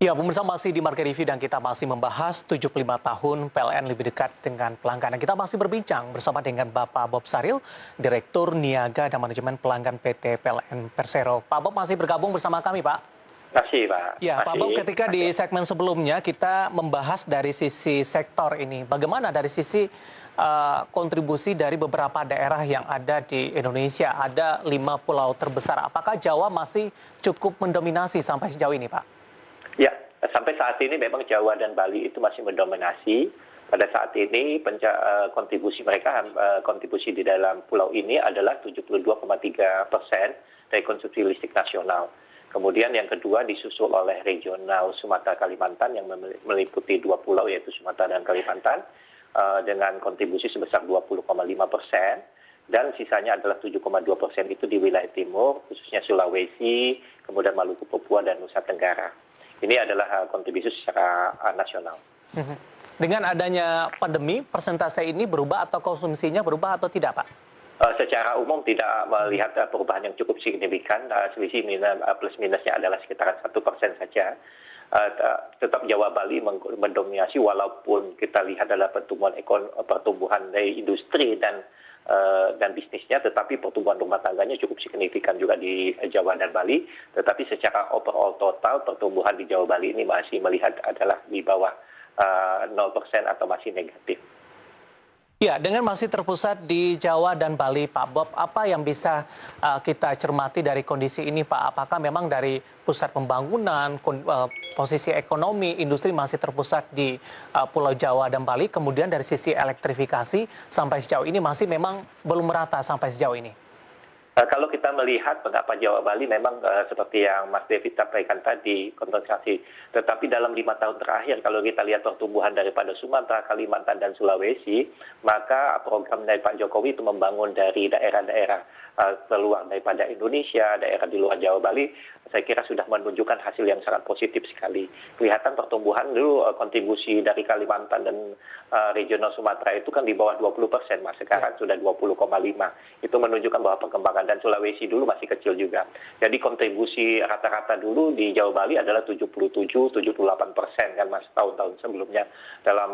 Ya, pemirsa masih di Market Review dan kita masih membahas 75 tahun PLN lebih dekat dengan pelanggan. Dan kita masih berbincang bersama dengan Bapak Bob Saril, Direktur Niaga dan Manajemen Pelanggan PT PLN Persero. Pak Bob masih bergabung bersama kami, Pak. Masih, Pak. Ya, Pak Bob, Masih. ketika di segmen sebelumnya kita membahas dari sisi sektor ini, bagaimana dari sisi kontribusi dari beberapa daerah yang ada di Indonesia, ada 5 pulau terbesar. Apakah Jawa masih cukup mendominasi sampai sejauh ini, Pak? Ya, sampai saat ini memang Jawa dan Bali itu masih mendominasi. Pada saat ini kontribusi mereka, kontribusi di dalam pulau ini adalah 72,3% dari konsumsi listrik nasional. Kemudian yang kedua disusul oleh regional Sumatera Kalimantan yang meliputi 2 pulau yaitu Sumatera dan Kalimantan dengan kontribusi sebesar 20,5%. Dan sisanya adalah 7,2% itu di wilayah timur, khususnya Sulawesi, kemudian Maluku, Papua, dan Nusa Tenggara. Ini adalah kontribusi secara nasional. Dengan adanya pandemi, persentase ini berubah atau konsumsinya berubah atau tidak, Pak? Secara umum tidak melihat perubahan yang cukup signifikan. Selisih plus minusnya adalah sekitaran 1% saja. Tetap Jawa Bali mendominasi walaupun kita lihat adalah pertumbuhan dari industri dan bisnisnya, tetapi pertumbuhan rumah tangganya cukup signifikan juga di Jawa dan Bali. Tetapi secara overall total pertumbuhan di Jawa Bali ini masih melihat adalah di bawah 0% atau masih negatif. Ya, dengan masih terpusat di Jawa dan Bali, Pak Bob, apa yang bisa kita cermati dari kondisi ini, Pak? Apakah memang dari pusat pembangunan, posisi ekonomi, industri masih terpusat di Pulau Jawa dan Bali, kemudian dari sisi elektrifikasi sampai sejauh ini masih memang belum merata sampai sejauh ini? Kalau kita melihat mengapa Jawa Bali memang seperti yang Mas David sampaikan tadi, konsentrasi. Tetapi dalam 5 tahun terakhir, kalau kita lihat pertumbuhan daripada Sumatera, Kalimantan, dan Sulawesi, maka program dari Pak Jokowi itu membangun dari daerah-daerah keluar daripada Indonesia, daerah di luar Jawa Bali, saya kira sudah menunjukkan hasil yang sangat positif sekali. Kelihatan pertumbuhan dulu kontribusi dari Kalimantan dan regional Sumatera itu kan di bawah 20%, Mas. Sekarang sudah 20,5%. Itu menunjukkan bahwa perkembangan, dan Sulawesi dulu masih kecil juga. Jadi kontribusi rata-rata dulu di Jawa Bali adalah 77-78% kan, Mas, tahun-tahun sebelumnya dalam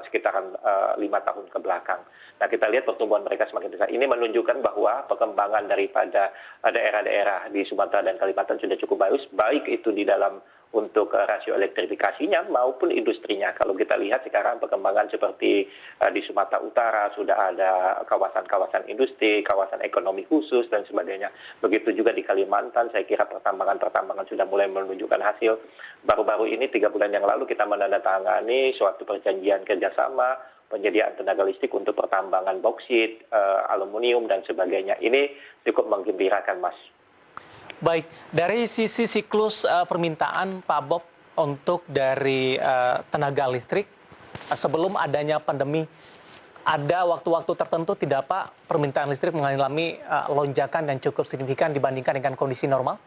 sekitaran 5 tahun ke belakang. Nah, kita lihat pertumbuhan mereka semakin besar. Ini menunjukkan bahwa perkembangan daripada daerah-daerah di Sumatera dan Kalimantan sudah cukup bagus, baik itu di dalam untuk rasio elektrifikasinya maupun industrinya. Kalau kita lihat sekarang perkembangan seperti di Sumatera Utara sudah ada kawasan-kawasan industri, kawasan ekonomi khusus, dan sebagainya. Begitu juga di Kalimantan, saya kira pertambangan sudah mulai menunjukkan hasil. Baru-baru ini 3 bulan yang lalu kita menandatangani suatu perjanjian kerjasama penyediaan tenaga listrik untuk pertambangan boksit, aluminium, dan sebagainya. Ini cukup menggembirakan, Mas. Baik, dari sisi siklus permintaan Pak Bob untuk dari tenaga listrik sebelum adanya pandemi, ada waktu-waktu tertentu tidak Pak permintaan listrik mengalami lonjakan dan cukup signifikan dibandingkan dengan kondisi normal?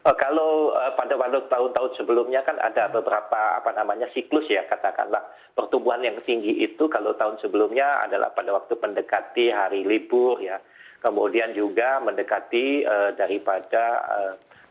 Kalau pada tahun-tahun sebelumnya kan ada beberapa siklus ya, katakanlah pertumbuhan yang tinggi itu kalau tahun sebelumnya adalah pada waktu mendekati hari libur ya. Kemudian juga mendekati daripada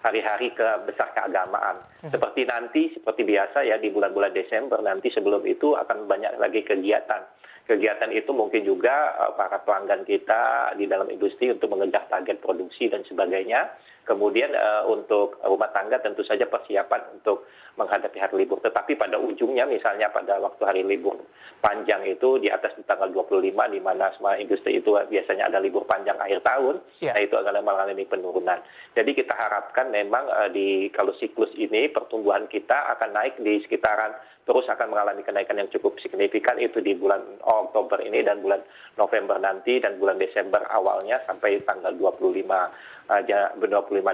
hari-hari besar keagamaan. Seperti biasa ya di bulan-bulan Desember nanti sebelum itu akan banyak lagi kegiatan. Kegiatan itu mungkin juga para pelanggan kita di dalam industri untuk mengejar target produksi dan sebagainya. Kemudian untuk rumah tangga tentu saja persiapan untuk menghadapi hari libur. Tetapi pada ujungnya misalnya pada waktu hari libur panjang itu di atas di tanggal 25 di mana semua industri itu biasanya ada libur panjang akhir tahun, nah itu akan mengalami penurunan. Jadi kita harapkan memang kalau siklus ini pertumbuhan kita akan naik di sekitaran terus akan mengalami kenaikan yang cukup signifikan itu di bulan Oktober ini dan bulan November nanti dan bulan Desember awalnya sampai tanggal 25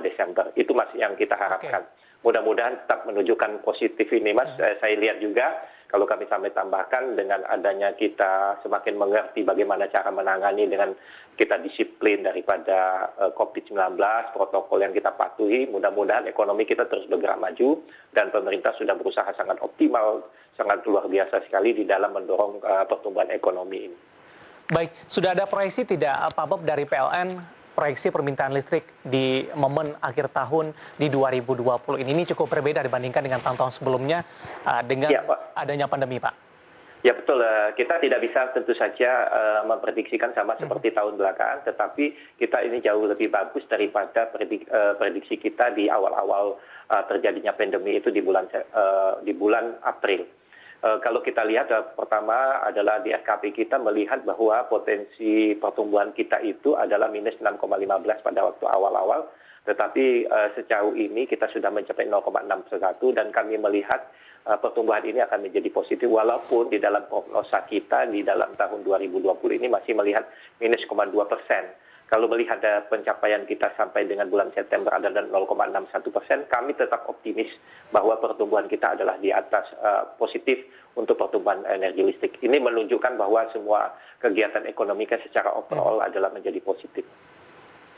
Desember. Itu masih yang kita harapkan. Mudah-mudahan tetap menunjukkan positif ini, Mas. Saya lihat juga kalau kami sampai tambahkan dengan adanya kita semakin mengerti bagaimana cara menangani dengan kita disiplin daripada COVID-19, protokol yang kita patuhi, mudah-mudahan ekonomi kita terus bergerak maju dan pemerintah sudah berusaha sangat optimal, sangat luar biasa sekali di dalam mendorong pertumbuhan ekonomi ini. Baik, sudah ada proyeksi tidak Pak Bob dari PLN proyeksi permintaan listrik di momen akhir tahun di 2020 ini cukup berbeda dibandingkan dengan tahun-tahun sebelumnya dengan Ya, Pak. adanya pandemi, Pak. Ya betul, kita tidak bisa tentu saja memprediksikan sama seperti tahun belakangan, tetapi kita ini jauh lebih bagus daripada prediksi kita di awal-awal terjadinya pandemi itu di bulan April. Kalau kita lihat pertama adalah di RKP kita melihat bahwa potensi pertumbuhan kita itu adalah minus 6,15 pada waktu awal-awal, tetapi sejauh ini kita sudah mencapai 0,61 dan kami melihat pertumbuhan ini akan menjadi positif walaupun di dalam prognosa kita di dalam tahun 2020 ini masih melihat minus 0,2%. Kalau melihat pencapaian kita sampai dengan bulan September adalah 0,61%, kami tetap optimis bahwa pertumbuhan kita adalah di atas positif untuk pertumbuhan energi listrik. Ini menunjukkan bahwa semua kegiatan ekonomi secara overall adalah menjadi positif.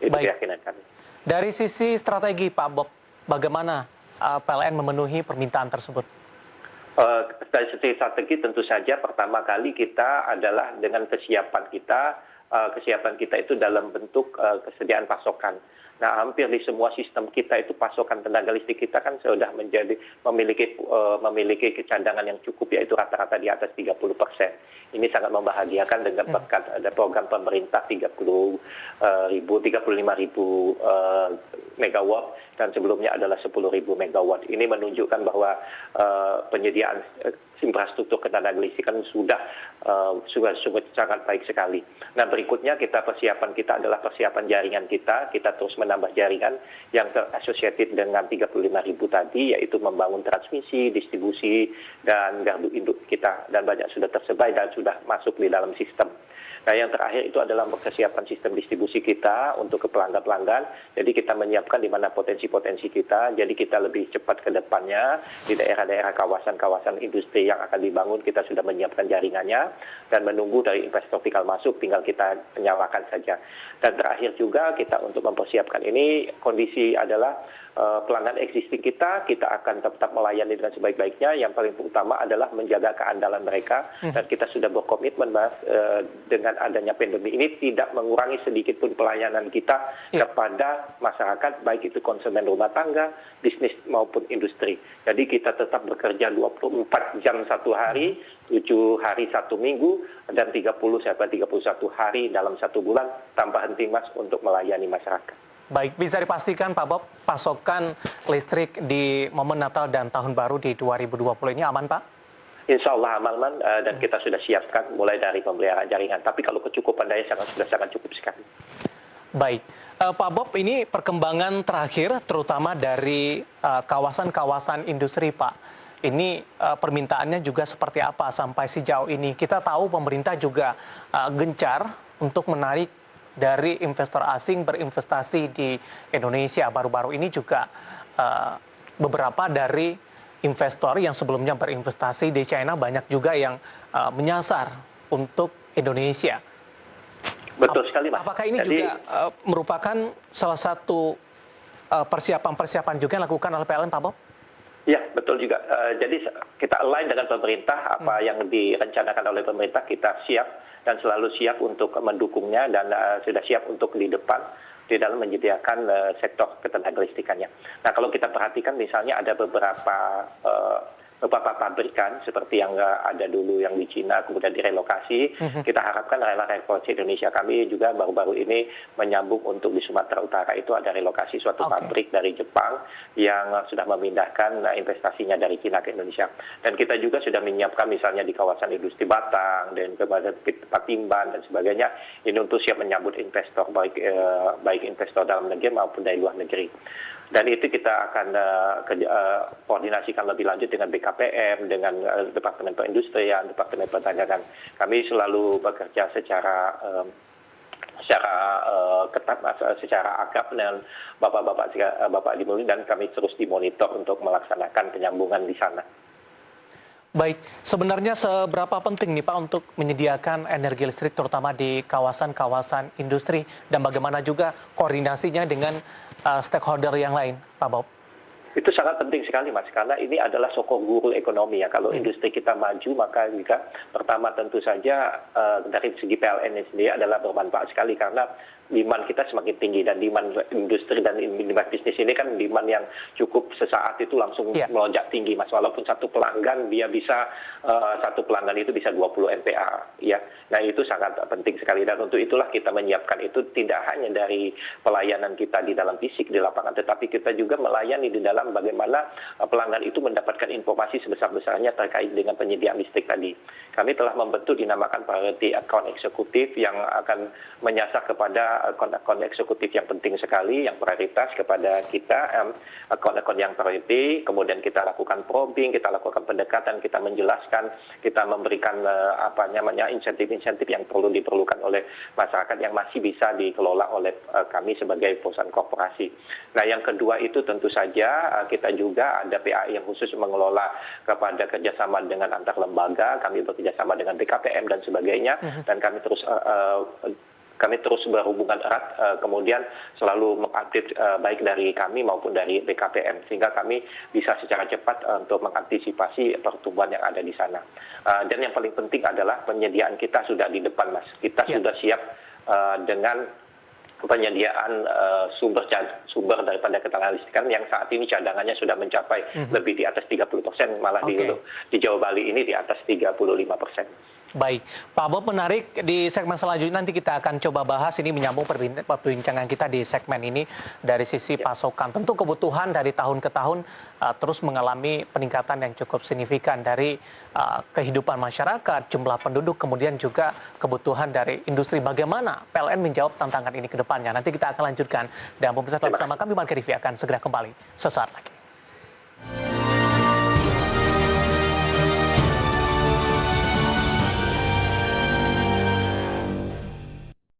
Itu keyakinan kami. Dari sisi strategi Pak Bob, bagaimana PLN memenuhi permintaan tersebut? Dari sisi strategi tentu saja pertama kali kita adalah dengan kesiapan kita itu dalam bentuk kesediaan pasokan. Nah, hampir di semua sistem kita itu pasokan tenaga listrik kita kan sudah memiliki cadangan yang cukup, yaitu rata-rata di atas 30%. Ini sangat membahagiakan dengan berkat ada program pemerintah 35.000 megawatt dan sebelumnya adalah 10.000 megawatt. Ini menunjukkan bahwa penyediaan infrastruktur ketenaga listrikan sudah sangat baik sekali. Nah, berikutnya persiapan kita adalah persiapan jaringan kita. Kita terus menambah jaringan yang terasosiatif dengan 35.000 tadi, yaitu membangun transmisi, distribusi, dan gardu induk kita. Dan banyak sudah tersebar dan sudah masuk di dalam sistem. Nah, yang terakhir itu adalah kesiapan sistem distribusi kita untuk ke pelanggan-pelanggan. Jadi kita menyiapkan di mana potensi-potensi kita. Jadi kita lebih cepat ke depannya di daerah-daerah kawasan-kawasan industri yang akan dibangun. Kita sudah menyiapkan jaringannya dan menunggu dari investor tinggal masuk, tinggal kita nyalakan saja. Dan terakhir juga kita untuk mempersiapkan ini kondisi adalah pelanggan existing kita akan tetap melayani dengan sebaik-baiknya. Yang paling utama adalah menjaga keandalan mereka dan kita sudah berkomitmen dengan adanya pandemi ini tidak mengurangi sedikit pun pelayanan kita kepada masyarakat, baik itu konsumen rumah tangga, bisnis maupun industri. Jadi kita tetap bekerja 24 jam satu hari, 7 hari satu minggu, dan 31 hari dalam satu bulan tanpa henti Mas untuk melayani masyarakat. Baik, bisa dipastikan Pak Bob, pasokan listrik di momen Natal dan Tahun Baru di 2020 ini aman, Pak? Insya Allah aman, dan kita sudah siapkan mulai dari pemeliharaan jaringan. Tapi kalau kecukupan daya sudah sangat cukup sekali. Baik, Pak Bob, ini perkembangan terakhir terutama dari kawasan-kawasan industri, Pak. Ini permintaannya juga seperti apa sampai sejauh ini? Kita tahu pemerintah juga gencar untuk menarik dari investor asing berinvestasi di Indonesia. Baru-baru ini juga beberapa dari investor yang sebelumnya berinvestasi di China banyak juga yang menyasar untuk Indonesia. Betul sekali, Mas. Apakah ini juga merupakan salah satu persiapan-persiapan juga yang dilakukan oleh PLN, Pak Bob? Ya, betul juga. Jadi kita align dengan pemerintah, apa yang direncanakan oleh pemerintah kita siap dan selalu siap untuk mendukungnya dan sudah siap untuk di depan di dalam menyediakan sektor ketenagalistikannya. Nah, kalau kita perhatikan misalnya ada beberapa pabrikan seperti yang ada dulu yang di Cina kemudian direlokasi. Kita harapkan relokasi Indonesia kami juga baru-baru ini menyambung untuk di Sumatera Utara itu ada relokasi suatu pabrik dari Jepang yang sudah memindahkan investasinya dari Cina ke Indonesia. Dan kita juga sudah menyiapkan misalnya di kawasan industri Batang dan kepada Patimban dan sebagainya ini untuk siap menyambut investor baik investor dalam negeri maupun dari luar negeri. Dan itu kita akan koordinasikan lebih lanjut dengan BKPM, dengan Departemen Perindustrian, Departemen Perdagangan. Kami selalu bekerja secara ketat, secara akrab dengan Bapak Dimulai, dan kami terus dimonitor untuk melaksanakan penyambungan di sana. Baik, sebenarnya seberapa penting nih Pak untuk menyediakan energi listrik terutama di kawasan-kawasan industri dan bagaimana juga koordinasinya dengan stakeholder yang lain, Pak Bob? Itu sangat penting sekali, Mas, karena ini adalah sokong guru ekonomi ya. Kalau industri kita maju, maka juga pertama tentu saja dari segi PLN ini sendiri adalah bermanfaat sekali karena demand kita semakin tinggi, dan demand industri dan demand bisnis ini kan demand yang cukup sesaat itu langsung melonjak tinggi, Mas. Walaupun satu pelanggan dia bisa satu pelanggan itu bisa 20 MPA, ya. Nah, itu sangat penting sekali, dan untuk itulah kita menyiapkan itu tidak hanya dari pelayanan kita di dalam fisik di lapangan, tetapi kita juga melayani di dalam bagaimana pelanggan itu mendapatkan informasi sebesar-besarnya terkait dengan penyediaan listrik tadi. Kami telah membentuk dinamakan Priority Account Eksekutif yang akan menyasar kepada akun-akun eksekutif yang penting sekali, yang prioritas kepada kita, akun-akun yang priority, kemudian kita lakukan probing, kita lakukan pendekatan, kita menjelaskan, kita memberikan insentif-insentif yang diperlukan oleh masyarakat yang masih bisa dikelola oleh kami sebagai perusahaan korporasi. Nah, yang kedua itu tentu saja kita juga ada PAI yang khusus mengelola kepada kerjasama dengan antar lembaga, kami bekerjasama dengan BKPM dan sebagainya, dan kami terus berhubungan erat, kemudian selalu mengupdate baik dari kami maupun dari BKPM, sehingga kami bisa secara cepat untuk mengantisipasi pertumbuhan yang ada di sana. Dan yang paling penting adalah penyediaan kita sudah di depan, Mas. Kita sudah siap dengan penyediaan sumber daripada ketenaga listrikan yang saat ini cadangannya sudah mencapai lebih di atas 30%, malah di Jawa Bali ini di atas 35%. Baik, Pak Bob, menarik. Di segmen selanjutnya nanti kita akan coba bahas, ini menyambung perbincangan kita di segmen ini dari sisi pasokan. Tentu kebutuhan dari tahun ke tahun terus mengalami peningkatan yang cukup signifikan dari kehidupan masyarakat, jumlah penduduk, kemudian juga kebutuhan dari industri. Bagaimana PLN menjawab tantangan ini ke depannya? Nanti kita akan lanjutkan. Dan pemirsa tetap bersama kami, Mark Rivi akan segera kembali sesaat lagi.